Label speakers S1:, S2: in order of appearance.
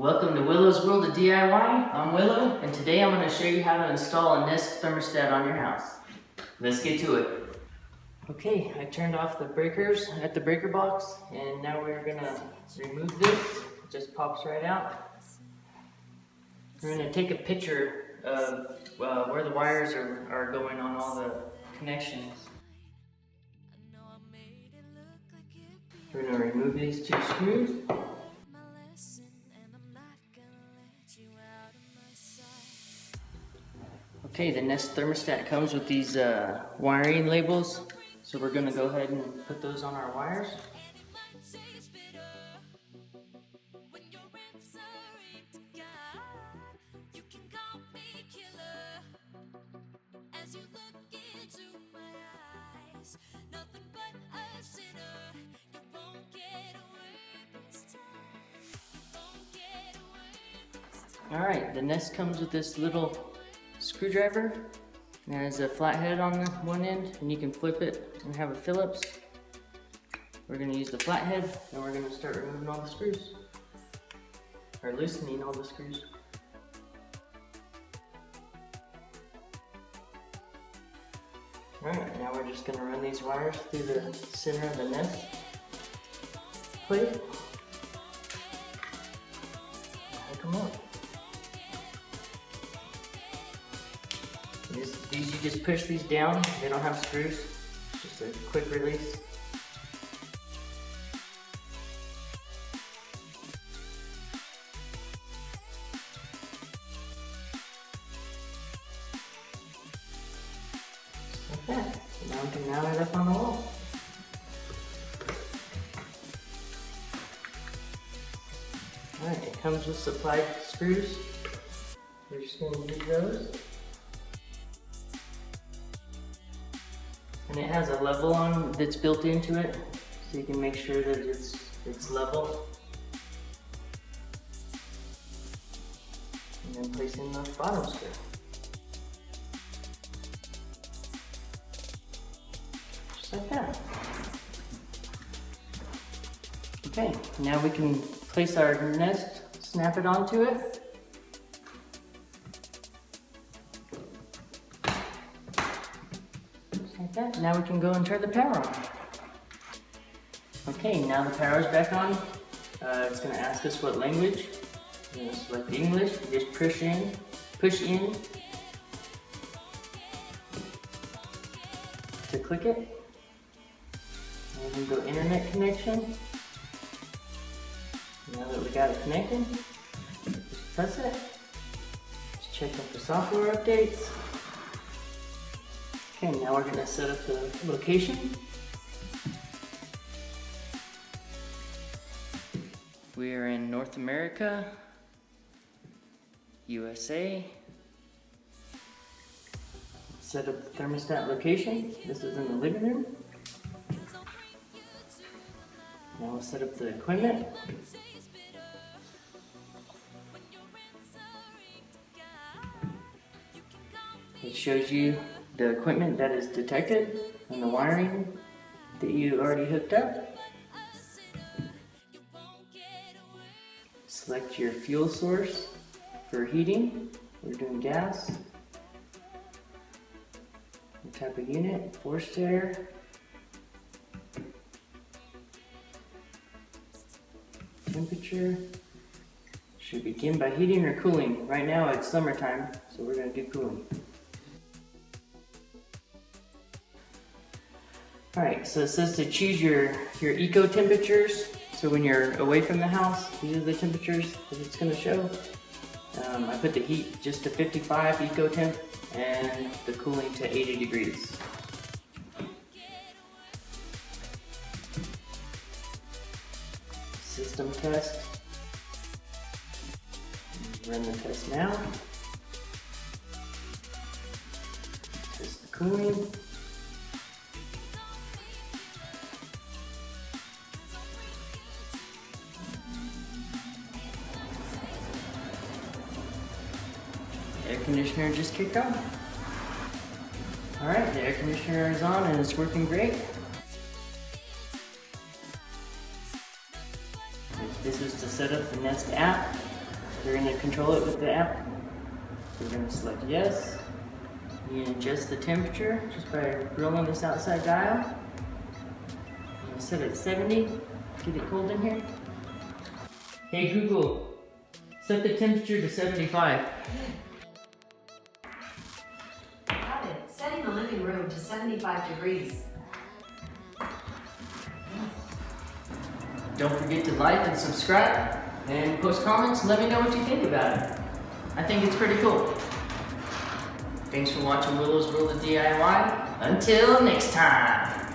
S1: Welcome to Willow's World of DIY. I'm Willow, and today I'm going to show you how to install a Nest Thermostat on your house. Let's get to it. Okay, I turned off the breakers at the breaker box, and now we're going to remove this. It just pops right out. We're going to take a picture of where the wires are going on all the connections. We're going to remove these two screws. Okay, the Nest Thermostat comes with these wiring labels, so we're going to go ahead and put those on our wires. Alright, the Nest comes with this little screwdriver. It has a flathead on the one end, and you can flip it and have a Phillips. We're going to use the flathead, and we're going to start removing all the screws, or loosening all the screws. Alright, now we're just going to run these wires through the center of the Nest plate. Hook them up. These you just push these down. They don't have screws. Just a quick release. Just like that. So now we can mount it up on the wall. Alright, it comes with supplied screws. We're just going to use those. And it has a level on that's built into it, so you can make sure that it's level. And then place in the bottom screw. Just like that. Okay, now we can place our Nest, snap it onto it. Like that. Now we can go and turn the power on. Okay, now the power is back on. It's going to ask us what language. We're going to select English. Just push in to click it. And then go internet connection. Now that we got it connected, just press it. Just check out the software updates. Okay, now we're going to set up the location. We are in North America, USA. Set up the thermostat location. This is in the living room. Now we'll set up the equipment. It shows you the equipment that is detected and the wiring that you already hooked up. Select your fuel source for heating. We're doing gas. The type of unit, forced air. Temperature. Should begin by heating or cooling. Right now it's summertime, so we're going to do cooling. Alright, so it says to choose your eco temperatures. So when you're away from the house, these are the temperatures that it's going to show. I put the heat just to 55 eco temp and the cooling to 80 degrees. System test. Run the test now. Test the cooling. Air conditioner just kicked on. Alright, the air conditioner is on and it's working great. This is to set up the Nest app. We're going to control it with the app. So we're going to select yes. You can adjust the temperature just by rolling this outside dial. I'm going to set it at 70. Get it cold in here. Hey Google, set the temperature to 75.
S2: Got it. Setting the living room to 75 degrees.
S1: Don't forget to like and subscribe and post comments and let me know what you think about it. I think it's pretty cool. Thanks for watching Willow's World of DIY. Until next time.